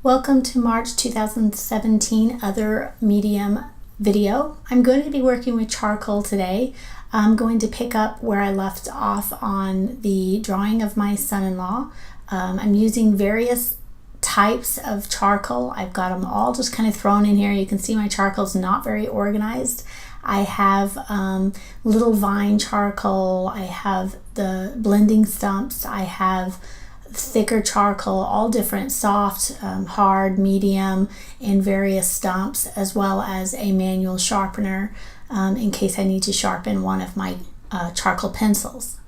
Welcome to March 2017 other medium video. I'm going to be working with charcoal today. I'm going to pick up where I left off on the drawing of my son-in-law. I'm using various types of charcoal. I've got them all just kind of thrown in here. You can see my charcoal's not very organized. I have little vine charcoal, I have the blending stumps, I have thicker charcoal, all different, soft, hard, medium, and various stumps, as well as a manual sharpener in case I need to sharpen one of my charcoal pencils.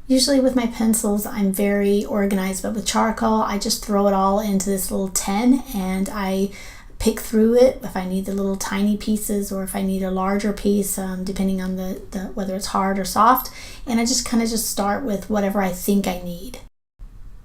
Usually with my pencils I'm very organized, but with charcoal I just throw it all into this little tin and I pick through it if I need the little tiny pieces or if I need a larger piece, depending on the whether it's hard or soft, and I just kind of start with whatever I think I need.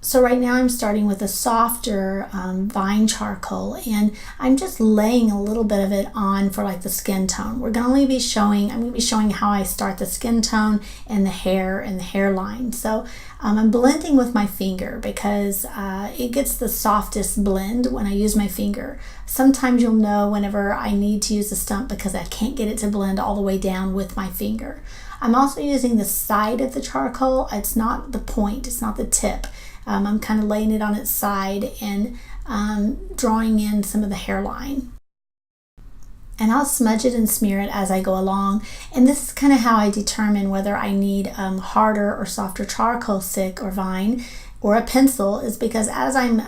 So right now I'm starting with a softer vine charcoal, and I'm just laying a little bit of it on for like the skin tone. I'm going to be showing how I start the skin tone and the hair and the hairline. So I'm blending with my finger because it gets the softest blend when I use my finger. Sometimes you'll know whenever I need to use a stump because I can't get it to blend all the way down with my finger. I'm also using the side of the charcoal. It's not the point, it's not the tip. I'm kind of laying it on its side and drawing in some of the hairline. And I'll smudge it and smear it as I go along. And this is kind of how I determine whether I need harder or softer charcoal stick or vine or a pencil, is because as I'm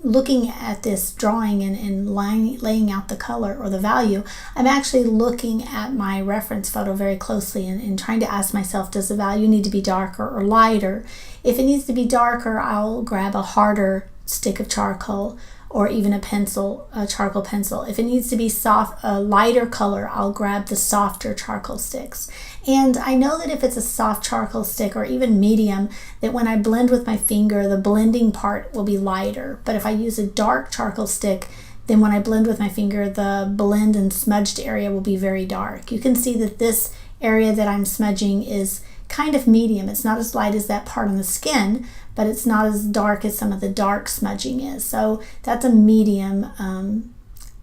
looking at this drawing and laying out the color or the value, I'm actually looking at my reference photo very closely and trying to ask myself, does the value need to be darker or lighter? If it needs to be darker, I'll grab a harder stick of charcoal or even a charcoal pencil. If it needs to be soft, a lighter color, I'll grab the softer charcoal sticks. And I know that if it's a soft charcoal stick or even medium, that when I blend with my finger, the blending part will be lighter. But if I use a dark charcoal stick, then when I blend with my finger, the blend and smudged area will be very dark. You can see that this area that I'm smudging is kind of medium. It's not as light as that part on the skin, but it's not as dark as some of the dark smudging is. So that's a medium,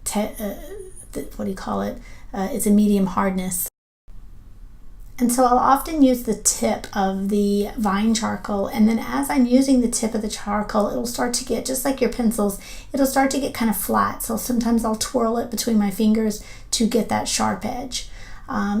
it's a medium hardness. And so I'll often use the tip of the vine charcoal, and then as I'm using the tip of the charcoal, it'll start to get, just like your pencils, it'll start to get kind of flat. So sometimes I'll twirl it between my fingers to get that sharp edge.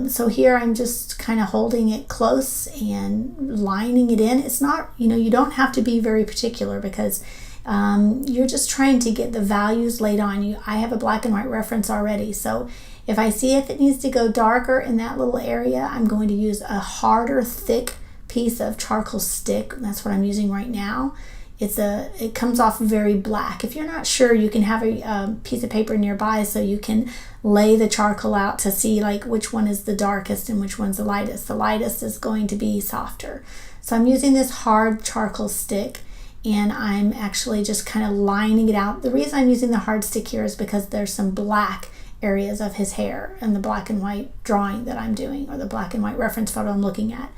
So here I'm just kind of holding it close and lining it in. It's not, you don't have to be very particular because you're just trying to get the values laid on you. I have a black and white reference already, so if I see if it needs to go darker in that little area, I'm going to use a harder, thick piece of charcoal stick. That's what I'm using right now. It comes off very black. If you're not sure, you can have a piece of paper nearby so you can lay the charcoal out to see like which one is the darkest and which one's the lightest. The lightest is going to be softer. So I'm using this hard charcoal stick and I'm actually just kind of lining it out. The reason I'm using the hard stick here is because there's some black areas of his hair in the black and white drawing that I'm doing, or the black and white reference photo I'm looking at.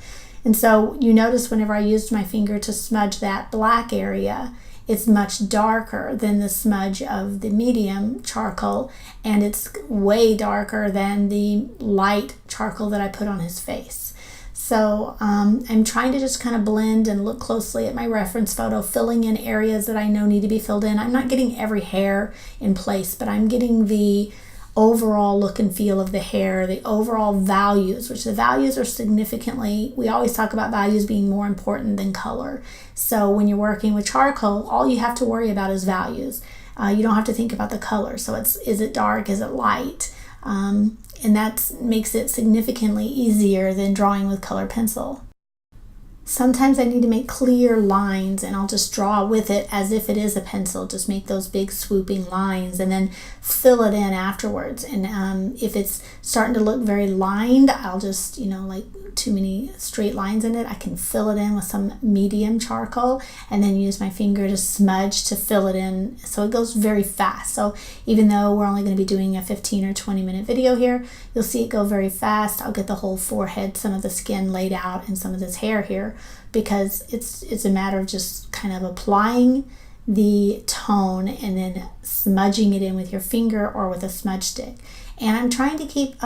And so you notice whenever I used my finger to smudge that black area, it's much darker than the smudge of the medium charcoal, and it's way darker than the light charcoal that I put on his face. So I'm trying to just kind of blend and look closely at my reference photo, filling in areas that I know need to be filled in. I'm not getting every hair in place, but I'm getting the overall look and feel of the hair, the overall values, which the values are significantly, we always talk about values being more important than color. So when you're working with charcoal, all you have to worry about is values. You don't have to think about the color. So is it dark, is it light? And that makes it significantly easier than drawing with color pencil. Sometimes I need to make clear lines and I'll just draw with it as if it is a pencil, just make those big swooping lines and then fill it in afterwards. And if it's starting to look very lined, I'll just, like too many straight lines in it, I can fill it in with some medium charcoal and then use my finger to smudge to fill it in. So it goes very fast. So even though we're only going to be doing a 15 or 20 minute video here, you'll see it go very fast. I'll get the whole forehead, some of the skin laid out and some of this hair here, because it's a matter of just kind of applying the tone and then smudging it in with your finger or with a smudge stick. And I'm trying to keep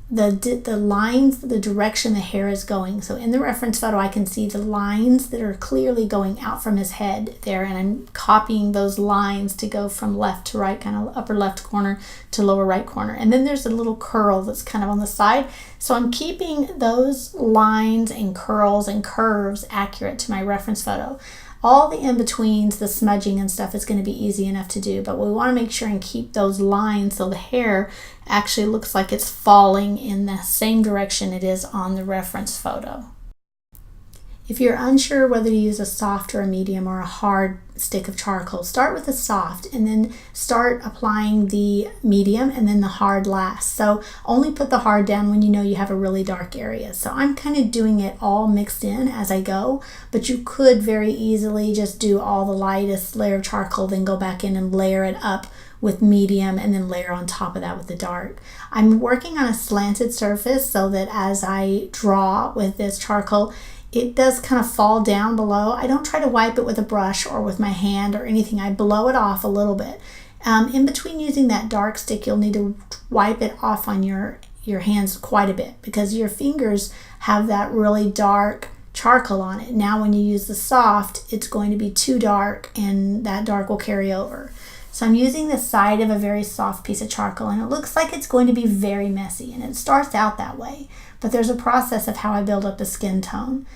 the lines, the direction the hair is going. So in the reference photo, I can see the lines that are clearly going out from his head there, and I'm copying those lines to go from left to right, kind of upper left corner to lower right corner. And then there's a little curl that's kind of on the side. So I'm keeping those lines and curls and curves accurate to my reference photo. All the in-betweens, the smudging and stuff is going to be easy enough to do, but we want to make sure and keep those lines so the hair actually looks like it's falling in the same direction it is on the reference photo. If you're unsure whether to use a soft or a medium or a hard stick of charcoal, start with the soft and then start applying the medium and then the hard last. So only put the hard down when you know you have a really dark area. So I'm kind of doing it all mixed in as I go, but you could very easily just do all the lightest layer of charcoal, then go back in and layer it up with medium and then layer on top of that with the dark. I'm working on a slanted surface so that as I draw with this charcoal, it does kind of fall down below. I don't try to wipe it with a brush or with my hand or anything. I blow it off a little bit. In between using that dark stick, you'll need to wipe it off on your hands quite a bit because your fingers have that really dark charcoal on it. Now when you use the soft, it's going to be too dark and that dark will carry over. So I'm using the side of a very soft piece of charcoal, and it looks like it's going to be very messy, and it starts out that way. But there's a process of how I build up the skin tone.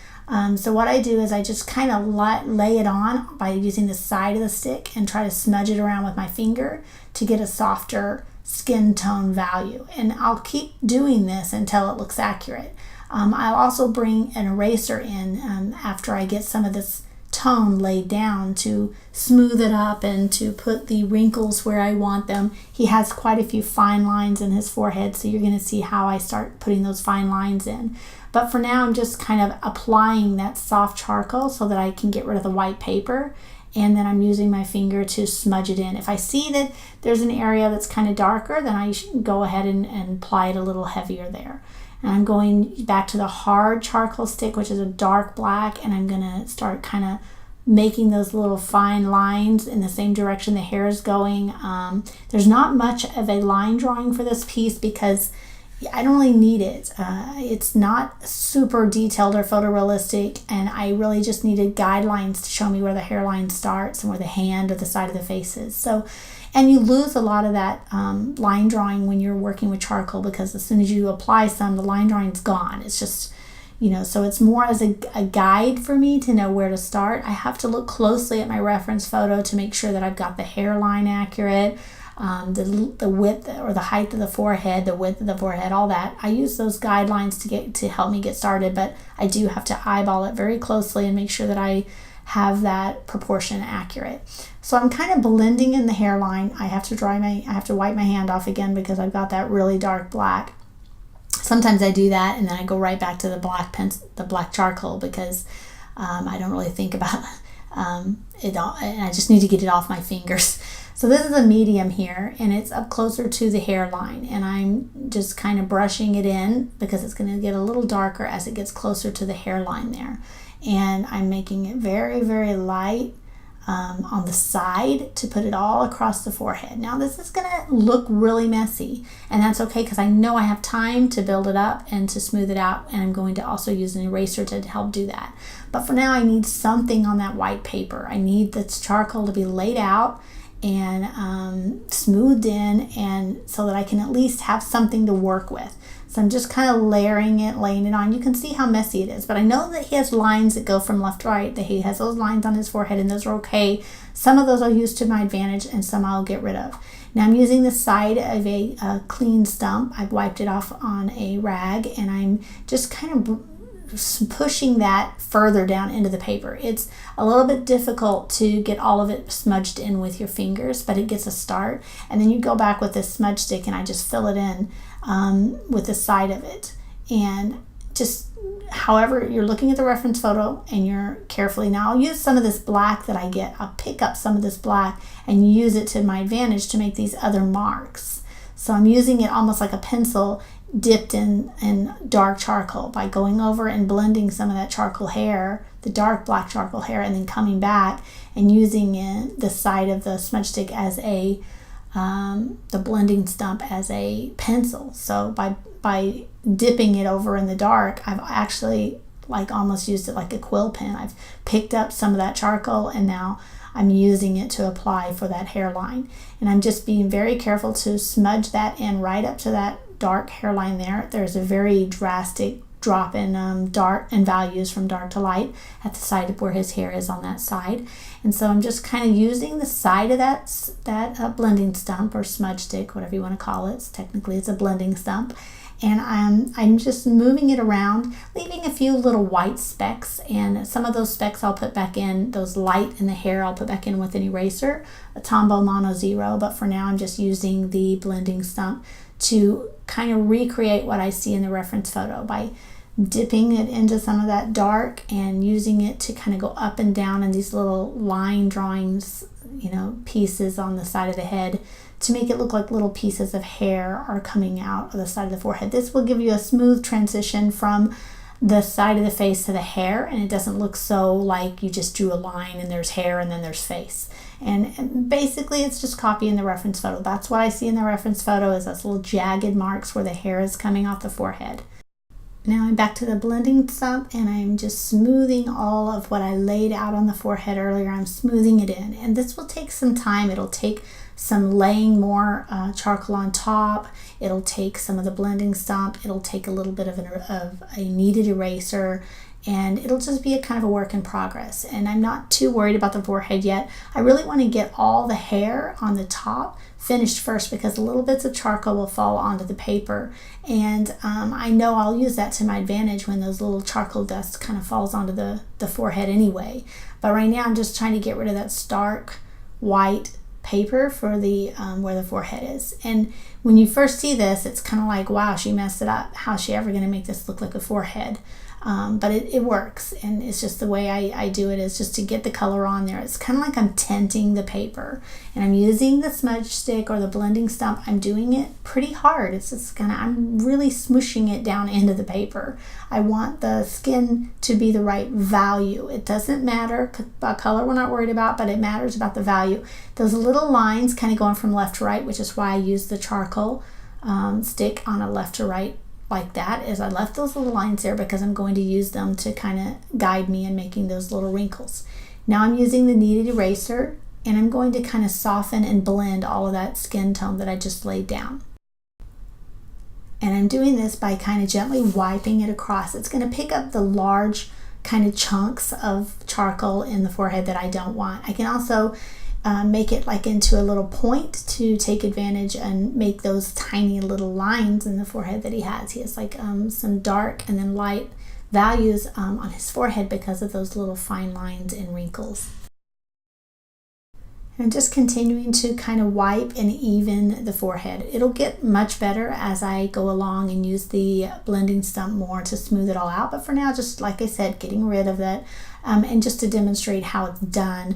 So what I do is I just kind of lay it on by using the side of the stick and try to smudge it around with my finger to get a softer skin tone value. And I'll keep doing this until it looks accurate. I'll also bring an eraser in after I get some of this tone laid down to smooth it up and to put the wrinkles where I want them. He has quite a few fine lines in his forehead, so you're going to see how I start putting those fine lines in. But for now, I'm just kind of applying that soft charcoal so that I can get rid of the white paper, and then I'm using my finger to smudge it in. If I see that there's an area that's kind of darker, then I should go ahead and apply it a little heavier there. And I'm going back to the hard charcoal stick, which is a dark black, and I'm going to start kind of making those little fine lines in the same direction the hair is going. There's not much of a line drawing for this piece because I don't really need it. It's not super detailed or photorealistic, and I really just needed guidelines to show me where the hairline starts and where the hand or the side of the face is. So, and you lose a lot of that line drawing when you're working with charcoal because as soon as you apply some, the line drawing's gone. It's just, so it's more as a guide for me to know where to start. I have to look closely at my reference photo to make sure that I've got the hairline accurate, the width or the height of the forehead, the width of the forehead, all that. I use those guidelines to help me get started, but I do have to eyeball it very closely and make sure that I have that proportion accurate. So I'm kind of blending in the hairline. I have to wipe my hand off again because I've got that really dark black. Sometimes I do that and then I go right back to the black charcoal because I don't really think about it all, and I just need to get it off my fingers. So this is a medium here, and it's up closer to the hairline, and I'm just kind of brushing it in because it's going to get a little darker as it gets closer to the hairline there. And I'm making it very, very light on the side to put it all across the forehead. Now this is going to look really messy, and that's okay because I know I have time to build it up and to smooth it out, and I'm going to also use an eraser to help do that. But for now I need something on that white paper. I need this charcoal to be laid out and smoothed in, and so that I can at least have something to work with. So I'm just kind of laying it on. You can see how messy it is, but I know that he has lines that go from left to right, that he has those lines on his forehead, and those are okay. Some of those I'll use to my advantage, and some I'll get rid of. Now I'm using the side of a clean stump. I've wiped it off on a rag, and I'm just kind of pushing that further down into the paper. It's a little bit difficult to get all of it smudged in with your fingers, but it gets a start. And then you go back with this smudge stick and I just fill it in with the side of it. And just however you're looking at the reference photo and you're carefully, now I'll use some of this black that I get. I'll pick up some of this black and use it to my advantage to make these other marks. So I'm using it almost like a pencil dipped in dark charcoal by going over and blending some of that charcoal hair the dark black charcoal hair and then coming back and using the side of the smudge stick as the blending stump as a pencil. So by dipping it over in the dark, I've actually like almost used it like a quill pen. I've picked up some of that charcoal and now I'm using it to apply for that hairline. And I'm just being very careful to smudge that in right up to that dark hairline there. There's a very drastic drop in dark and values from dark to light at the side of where his hair is on that side. And so I'm just kind of using the side of that blending stump or smudge stick, whatever you want to call it. Technically it's a blending stump. And I'm just moving it around, leaving a few little white specks, and some of those specks I'll put back in, those light in the hair I'll put back in with an eraser, a Tombow Mono Zero, but for now I'm just using the blending stump to kind of recreate what I see in the reference photo by dipping it into some of that dark and using it to kind of go up and down in these little line drawings, pieces on the side of the head to make it look like little pieces of hair are coming out of the side of the forehead. This will give you a smooth transition from the side of the face to the hair, and it doesn't look so like you just drew a line and there's hair and then there's face. And basically it's just copying the reference photo. That's what I see in the reference photo, is those little jagged marks where the hair is coming off the forehead. Now I'm back to the blending stump and I'm just smoothing all of what I laid out on the forehead earlier. I'm smoothing it in, and this will take some time. It'll take some laying more charcoal on top. It'll take some of the blending stump. It'll take a little bit of a kneaded eraser, and it'll just be a kind of a work in progress. And I'm not too worried about the forehead yet. I really want to get all the hair on the top finished first, because little bits of charcoal will fall onto the paper, and I know I'll use that to my advantage when those little charcoal dust kind of falls onto the forehead anyway. But right now I'm just trying to get rid of that stark white paper for the where the forehead is. And when you first see this, it's kind of like, wow, she messed it up. How's she ever going to make this look like a forehead? But it works, and it's just the way I do it, is just to get the color on there. It's kind of like I'm tinting the paper, and I'm using the smudge stick or the blending stump. I'm doing it pretty hard. It's just I'm really smooshing it down into the paper. I want the skin to be the right value. It doesn't matter about color, we're not worried about, but it matters about the value. Those little lines kind of going from left to right, which is why I use the charcoal stick on a left to right like that, is I left those little lines there because I'm going to use them to kind of guide me in making those little wrinkles. Now I'm using the kneaded eraser, and I'm going to kind of soften and blend all of that skin tone that I just laid down. And I'm doing this by kind of gently wiping it across. It's going to pick up the large kind of chunks of charcoal in the forehead that I don't want. I can also make it like into a little point to take advantage and make those tiny little lines in the forehead that he has. He has like some dark and then light values on his forehead because of those little fine lines and wrinkles. And just continuing to kind of wipe and even the forehead. It'll get much better as I go along and use the blending stump more to smooth it all out. But for now, just like I said, getting rid of it and just to demonstrate how it's done.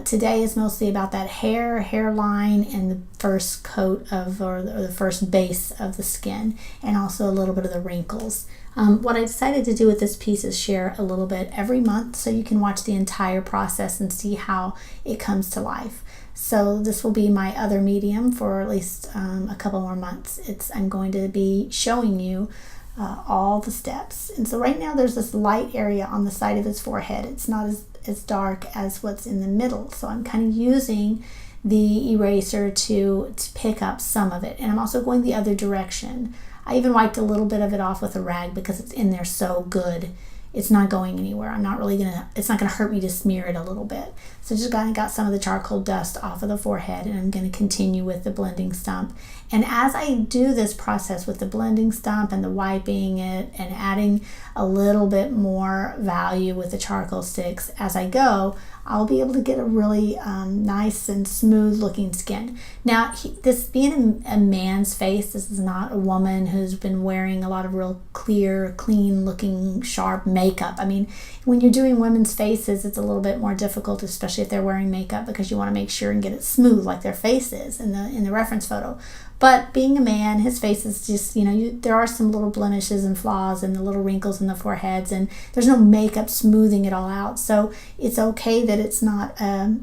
Today is mostly about that hairline, and the first coat of, or the first base of the skin, and also a little bit of the wrinkles. What I decided to do with this piece is share a little bit every month so you can watch the entire process and see how it comes to life. So this will be my other medium for at least a couple more months. I'm going to be showing you all the steps. And so right now there's this light area on the side of his forehead. It's not as dark as what's in the middle. So I'm kind of using the eraser to pick up some of it. And I'm also going the other direction. I even wiped a little bit of it off with a rag because it's in there so good. It's not going anywhere. It's not gonna hurt me to smear it a little bit. So just got some of the charcoal dust off of the forehead, and I'm gonna continue with the blending stump. And as I do this process with the blending stump and the wiping it and adding a little bit more value with the charcoal sticks as I go, I'll be able to get a really nice and smooth looking skin. Now, this being a man's face, this is not a woman who's been wearing a lot of real clear, clean looking, sharp makeup. I mean, when you're doing women's faces, it's a little bit more difficult, especially if they're wearing makeup, because you want to make sure and get it smooth like their face is in the reference photo. But being a man, his face is just, there are some little blemishes and flaws and the little wrinkles in the foreheads, and there's no makeup smoothing it all out. So it's okay that it's not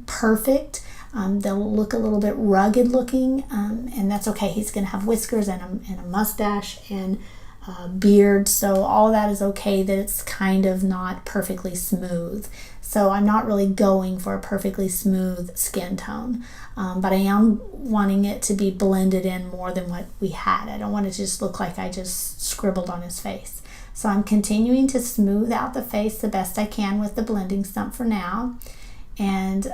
perfect. They'll look a little bit rugged looking, and that's okay. He's going to have whiskers and a mustache and a beard. So all of that is okay, that it's kind of not perfectly smooth. So I'm not really going for a perfectly smooth skin tone, but I am wanting it to be blended in more than what we had. I don't want it to just look like I just scribbled on his face. So I'm continuing to smooth out the face the best I can with the blending stump for now. And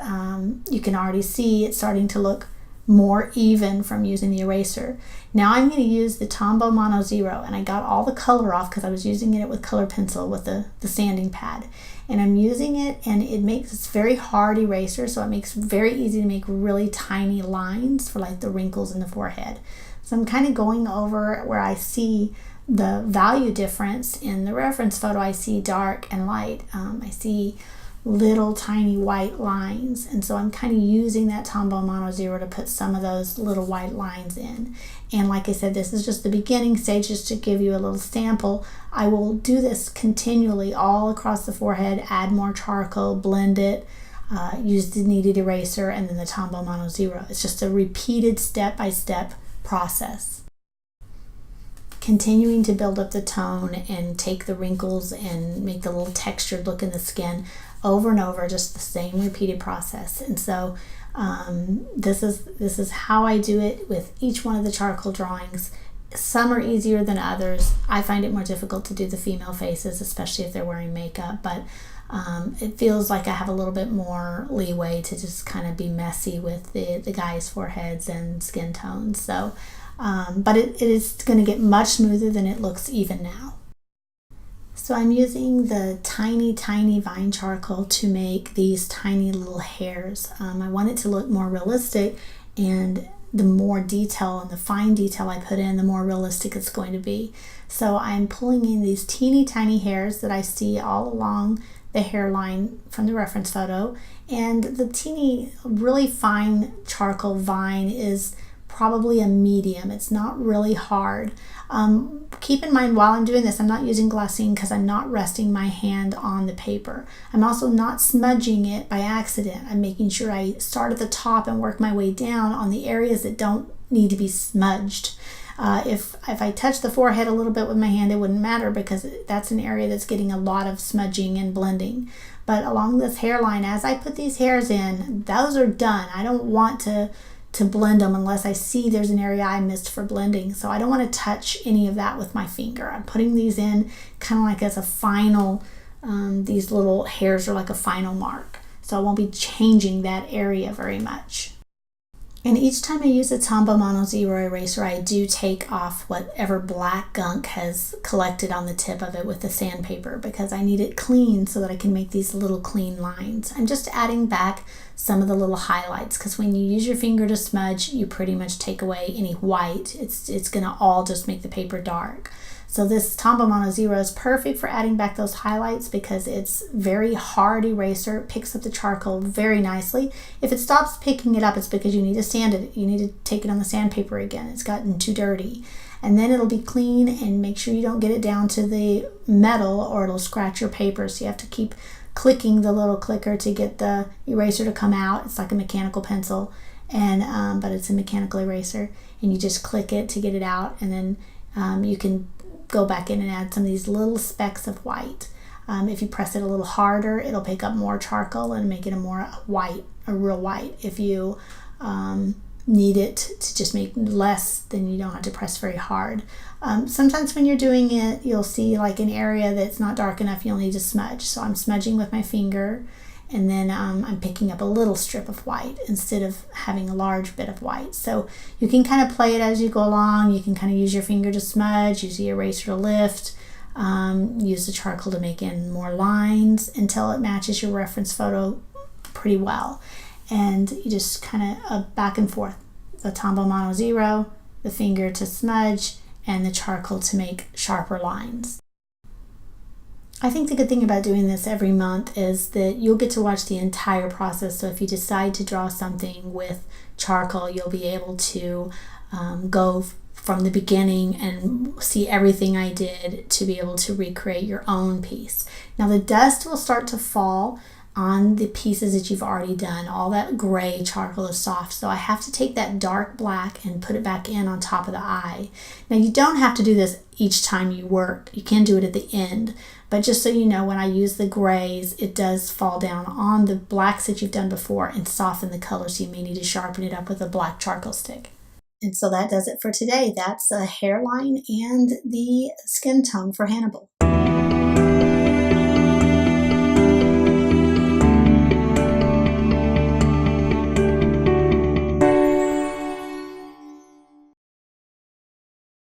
you can already see it's starting to look more even from using the eraser. Now I'm going to use the Tombow Mono Zero, and I got all the color off because I was using it with color pencil with the sanding pad. And I'm using it, and it's very hard eraser, so it makes it very easy to make really tiny lines for like the wrinkles in the forehead. So I'm kind of going over where I see the value difference in the reference photo. I see dark and light. I see little tiny white lines, and so I'm kind of using that Tombow Mono Zero to put some of those little white lines in. And like I said, this is just the beginning stage, just to give you a little sample. I will do this continually all across the forehead, add more charcoal, blend it, use the kneaded eraser, and then the Tombow Mono Zero. It's just a repeated step-by-step process. Continuing to build up the tone and take the wrinkles and make the little textured look in the skin over and over, just the same repeated process. And so this is how I do it with each one of the charcoal drawings. Some are easier than others. I find it more difficult to do the female faces, especially if they're wearing makeup, but it feels like I have a little bit more leeway to just kind of be messy with the guys' foreheads and skin tones. So but it is going to get much smoother than it looks even now. So I'm using the tiny vine charcoal to make these tiny little hairs. I want it to look more realistic, and the more detail and the fine detail I put in, the more realistic it's going to be. So I'm pulling in these teeny tiny hairs that I see all along the hairline from the reference photo, and the teeny, really fine charcoal vine is probably a medium. It's not really hard. Keep in mind, while I'm doing this, I'm not using glassine because I'm not resting my hand on the paper. I'm also not smudging it by accident. I'm making sure I start at the top and work my way down on the areas that don't need to be smudged. If I touch the forehead a little bit with my hand, it wouldn't matter because that's an area that's getting a lot of smudging and blending. But along this hairline, as I put these hairs in, those are done. I don't want to blend them unless I see there's an area I missed for blending. So I don't want to touch any of that with my finger. I'm putting these in kind of like as a final, these little hairs are like a final mark. So I won't be changing that area very much. And each time I use a Tombow Mono Zero eraser, I do take off whatever black gunk has collected on the tip of it with the sandpaper, because I need it clean so that I can make these little clean lines. I'm just adding back some of the little highlights, because when you use your finger to smudge, you pretty much take away any white. It's gonna all just make the paper dark. So this Tombow Mono Zero is perfect for adding back those highlights because it's very hard eraser. It picks up the charcoal very nicely. If it stops picking it up, it's because you need to sand it. You need to take it on the sandpaper again. It's gotten too dirty. And then it'll be clean, and make sure you don't get it down to the metal or it'll scratch your paper. So you have to keep clicking the little clicker to get the eraser to come out. It's like a mechanical pencil, and but it's a mechanical eraser, and you just click it to get it out, and then you can go back in and add some of these little specks of white. If you press it a little harder, it'll pick up more charcoal and make it a real white. If you need it to just make less, then you don't have to press very hard. Sometimes when you're doing it, you'll see like an area that's not dark enough, you'll need to smudge. So I'm smudging with my finger, and then I'm picking up a little strip of white instead of having a large bit of white. So you can kind of play it as you go along. You can kind of use your finger to smudge, use the eraser to lift, use the charcoal to make in more lines until it matches your reference photo pretty well. And you just kind of back and forth. The Tombow Mono 0, the finger to smudge, and the charcoal to make sharper lines. I think the good thing about doing this every month is that you'll get to watch the entire process. So if you decide to draw something with charcoal, you'll be able to go from the beginning and see everything I did to be able to recreate your own piece. Now the dust will start to fall on the pieces that you've already done. All that gray charcoal is soft, so I have to take that dark black and put it back in on top of the eye. Now you don't have to do this each time you work. You can do it at the end, but just so you know, when I use the grays, it does fall down on the blacks that you've done before and soften the color, so you may need to sharpen it up with a black charcoal stick. And so that does it for today. That's a hairline and the skin tone for Hannibal.